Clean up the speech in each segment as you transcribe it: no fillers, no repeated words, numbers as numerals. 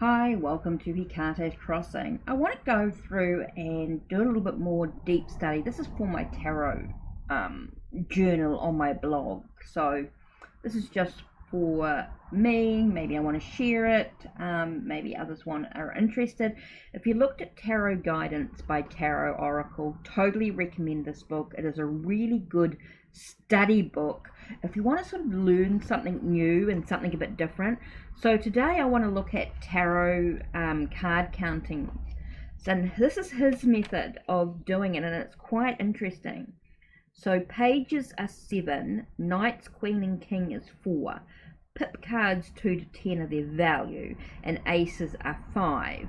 Hi, welcome to HeKate Crossing. I want to go through and do a little bit more deep study. This is for my tarot journal on my blog. So this is just for me. Maybe I want to share it. Maybe others are interested. If you looked at Tarot Guidance by TarotOracle, totally recommend this book. It is a really good study book if you want to sort of learn something new and something a bit different. So today I want to look at tarot card counting. So this is his method of doing it, and it's quite interesting. So pages are 7, knights, queen and king is 4, pip cards 2 to 10 are their value, and aces are 5.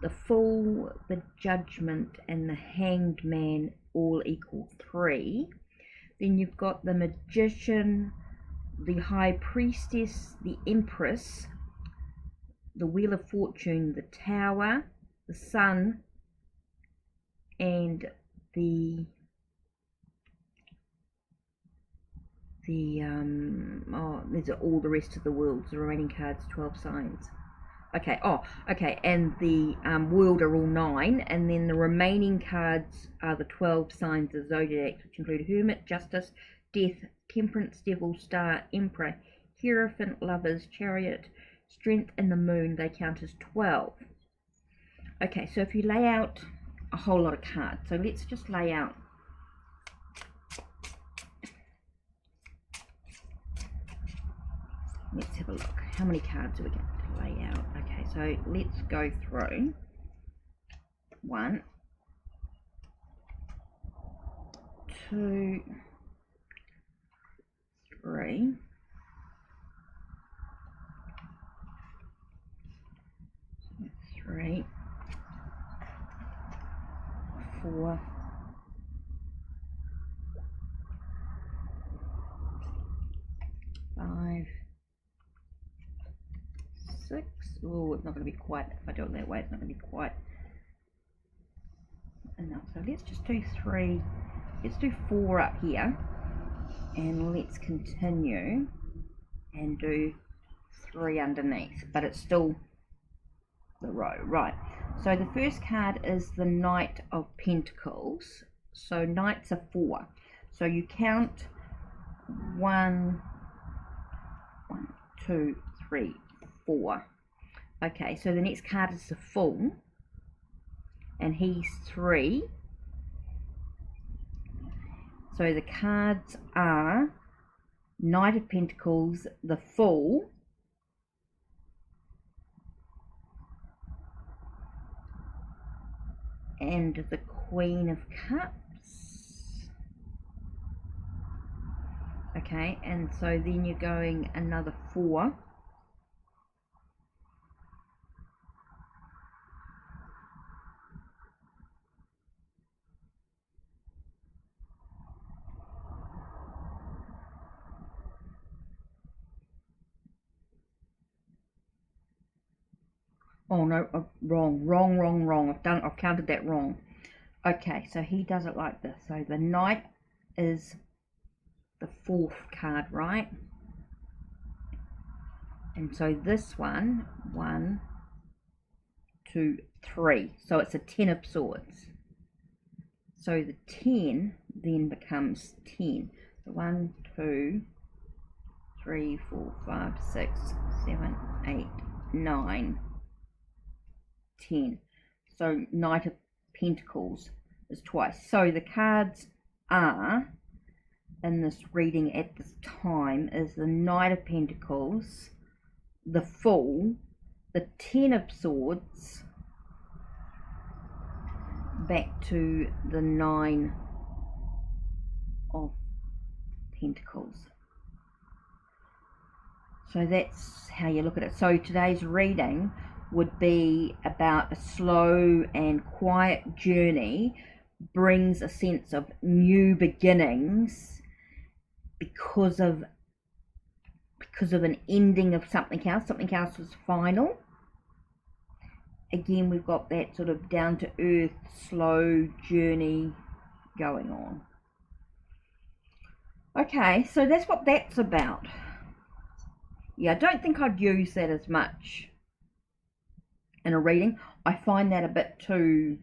The Fool, the Judgment and the Hanged Man all equal 3. Then you've got the Magician, the High Priestess, the Empress, the Wheel of Fortune, the Tower, the Sun, and these are all the rest of the worlds, the remaining cards, 12 signs. Okay, and the world are all 9, and then the remaining cards are the 12 signs of zodiac, which include Hermit, Justice, Death, Temperance, Devil, Star, Emperor, Hierophant, Lovers, Chariot, Strength, and the Moon. They count as 12. Okay, so if you lay out a whole lot of cards, so let's just lay out. Let's have a look. How many cards are we going to lay out? Okay, so let's go through 1, 2, 3, 4, 5, 6. Oh, it's not going to be quite, if I do it that way, it's not going to be quite enough. So let's just do 3, let's do 4 up here, and let's continue and do 3 underneath, but it's still the row, right? So the first card is the Knight of Pentacles. So knights are 4, so you count 1, 2, 3, 4. Okay, so the next card is the Fool, and he's 3. So the cards are Knight of Pentacles, the Fool, and the Queen of Cups. Okay, and so then you're going another 4. Oh no, wrong. I've counted that wrong. Okay, so he does it like this. So the Knight is the 4th card, right? And so this 1, 2, 3. So it's a 10 of Swords. So the 10 then becomes 10. So 1, 2, 3, 4, 5, 6, 7, 8, 9, 10. So Knight of Pentacles is twice. So the cards are, in this reading at this time, is the Knight of Pentacles, the Fool, the 10 of Swords, back to the 9 of Pentacles. So that's how you look at it. So today's reading would be about a slow and quiet journey, brings a sense of new beginnings because of an ending of something else. Something else was final. Again, we've got that sort of down to earth, slow journey going on. Okay, so that's what that's about. Yeah, I don't think I'd use that as much in a reading. I find that a bit too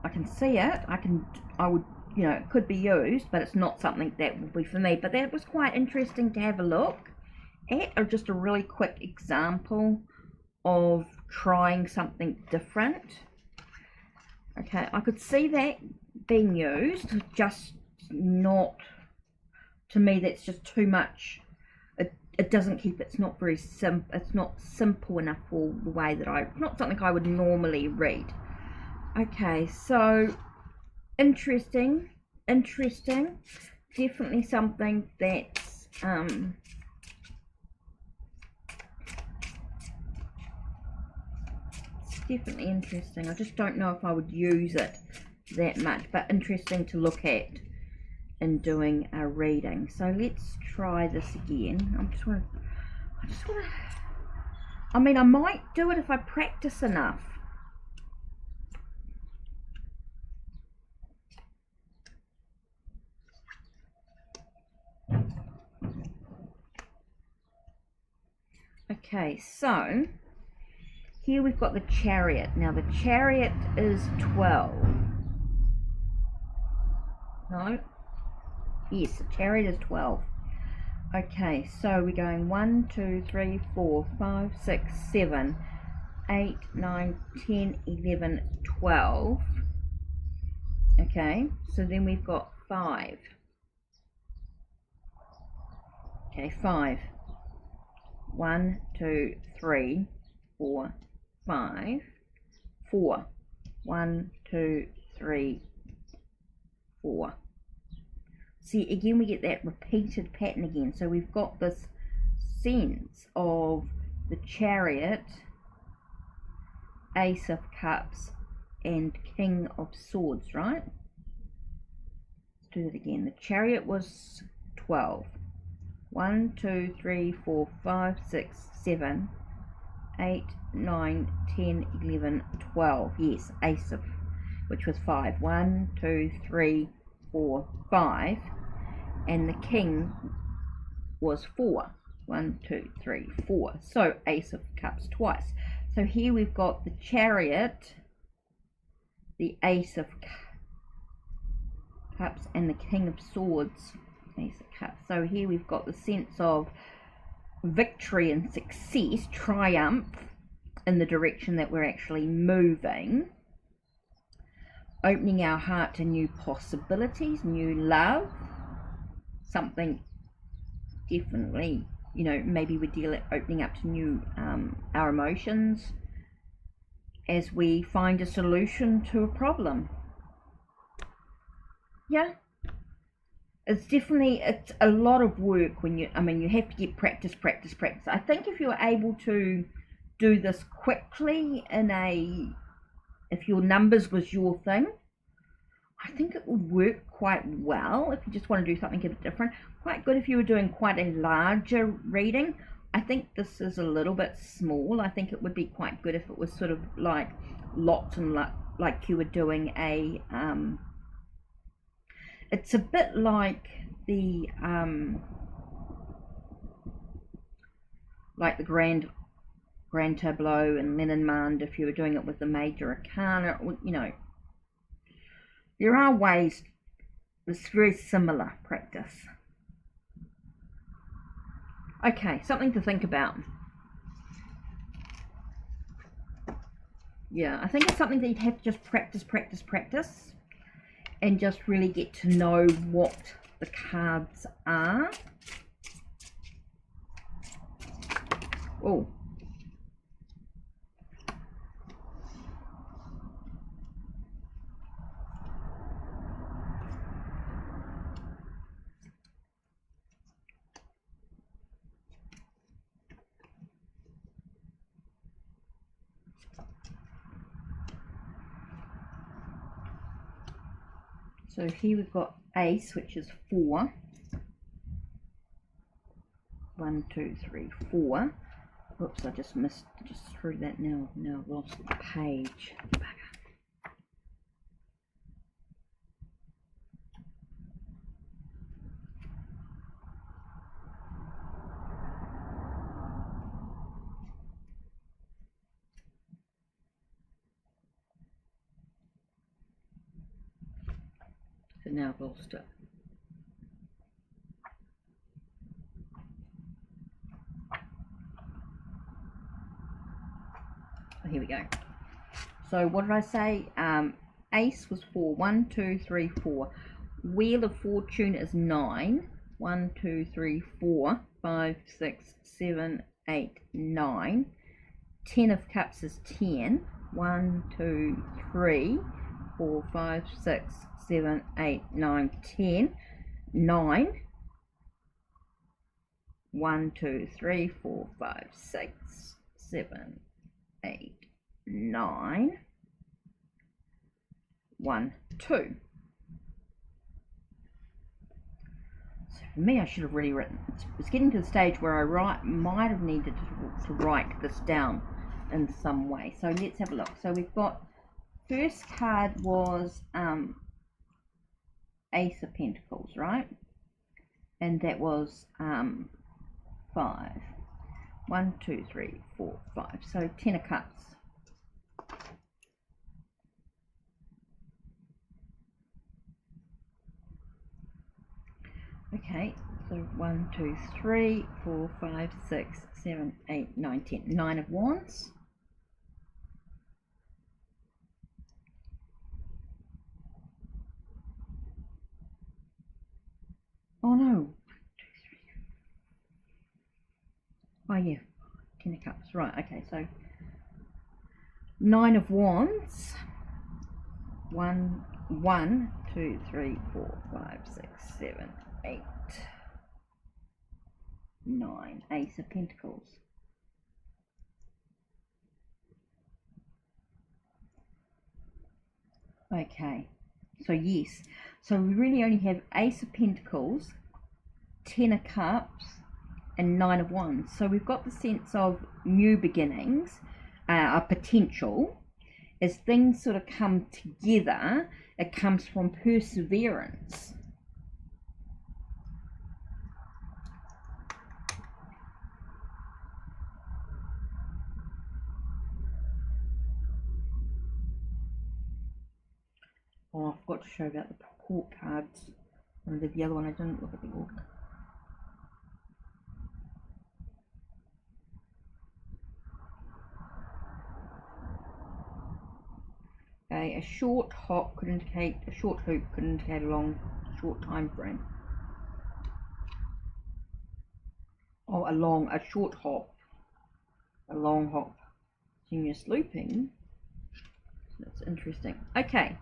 I can see it. I would, you know, it could be used, but it's not something that would be for me. But that was quite interesting to have a look at, or just a really quick example of trying something different. Okay, I could see that being used, just not, to me that's just too much. It doesn't keep, it's not very it's not simple enough for the way that not something I would normally read. Okay, so interesting, definitely something that's it's definitely interesting. I just don't know if I would use it that much, but interesting to look at in doing a reading. So let's try this again. I mean, I might do it if I practice enough. Okay, so here we've got the Chariot. Now the Chariot is 12. No? Yes, the Chariot is 12. Okay, so we're going 1, 2, 3, 4, 5, 6, 7, 8, 9, 10, 11, 12. Okay, so then we've got 5. Okay, 5. 1, 2, 3, 4, 5. 4. 1, 2, 3, 4. See, again we get that repeated pattern again. So we've got this sense of the Chariot, Ace of Cups, and King of Swords, right? Let's do that again. The Chariot was 12. 1, 2, 3, 4, 5, 6, 7, 8, 9, 10, 11, 12. Yes, Ace of, which was 5. 1, 2, 3, 4, 5. And the King was 4. 1, 2, 3, 4. So Ace of Cups twice. So here we've got the Chariot, the Ace of Cups, and the King of Swords. Ace of Cups. So here we've got the sense of victory and success, triumph in the direction that we're actually moving, opening our heart to new possibilities, new love, something definitely, you know, maybe we're opening up to new our emotions as we find a solution to a problem. Yeah, it's definitely, it's a lot of work when you, I mean, you have to get practice. I think if you're able to do this quickly if your numbers was your thing, I think it would work quite well if you just want to do something a bit different. Quite good if you were doing quite a larger reading. I think this is a little bit small. I think it would be quite good if it was sort of like lots and like you were doing a it's a bit like the grand tableau and Lenormand if you were doing it with the major arcana. You know, there are ways. It's very similar practice. Okay, something to think about. Yeah, I think it's something that you'd have to just practice and just really get to know what the cards are. Oh. So here we've got Ace, which is 4. 1, 2, 3, 4. Oops, I just threw that now. Now I've lost the page. So now I've lost it. Oh, here we go. So what did I say? Ace was 4. 1, 2, 3, 4. Wheel of Fortune is 9. 1, 2, 3, 4, 5, 6, 7, 8, 9. 10 of Cups is 10. 1, 2, 3, 4, 5, 6, 7, 8, 9, 10. 9. 1, 2, 3, 4, 5, 6, 7, 8, 9. 1, 2. So for me, I should have really written. It's getting to the stage where I might have needed to write this down in some way. So let's have a look. So we've got, first card was Ace of Pentacles, right? And that was 5. 1, 2, 3, 4, 5. So 10 of Cups. Okay, so 1, 2, 3, 4, 5, 6, 7, 8, 9, 10. 9 of Wands. Oh no. Oh yeah, 10 of Cups. Right, okay, so 9 of Wands. 1, 2, 3, 4, 5, 6, 7, 8, 9. Ace of Pentacles. Okay, so yes, so we really only have Ace of Pentacles, 10 of Cups, and 9 of Wands. So we've got the sense of new beginnings, a potential. As things sort of come together, it comes from perseverance. Oh, I forgot to show about the court cards. I did the other one, I didn't look at the book. Okay, a short hop could indicate, a short hoop could indicate a long, short time frame. Oh, a short hop, a long hop. Continuous looping. That's interesting. Okay.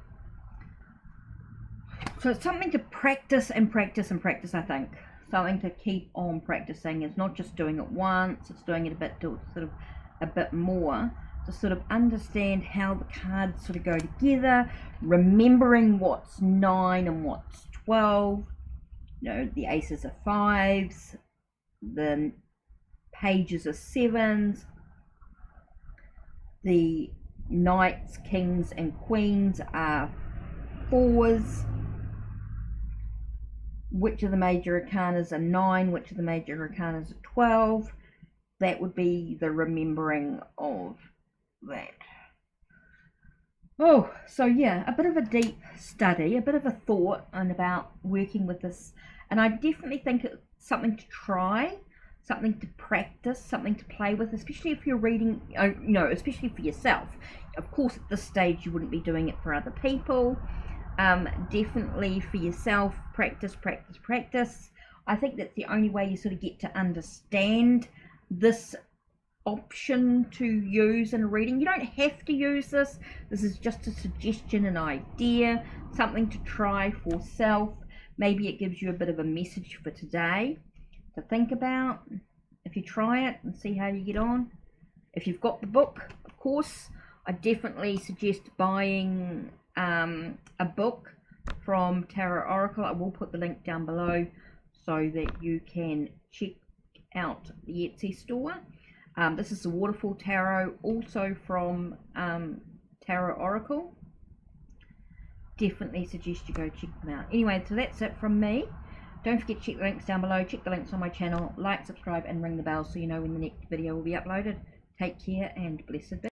So it's something to practice and practice and practice, I think. Something to keep on practicing. It's not just doing it once, it's doing it a bit more, to sort of understand how the cards sort of go together, remembering what's 9 and what's 12. You know, the aces are 5s, the pages are 7s, the knights, kings and queens are 4s. Which of the major arcanas are 9, which of the major arcanas are 12. That would be the remembering of that. Oh, so yeah, a bit of a deep study, a bit of a thought and about working with this. And I definitely think it's something to try, something to practice, something to play with, especially if you're reading, you know, especially for yourself. Of course, at this stage, you wouldn't be doing it for other people. Definitely for yourself, practice. I think that's the only way you sort of get to understand this option to use in a reading. You don't have to use this. This is just a suggestion, an idea, something to try for self. Maybe it gives you a bit of a message for today to think about. If you try it and see how you get on. If you've got the book, of course, I definitely suggest buying a book from TarotOracle. I will put the link down below so that you can check out the Etsy store. This is the Waterfall Tarot, also from TarotOracle. Definitely suggest you go check them out. Anyway, so that's it from me. Don't forget to check the links down below, check the links on my channel, like, subscribe and ring the bell so you know when the next video will be uploaded. Take care and blessed be.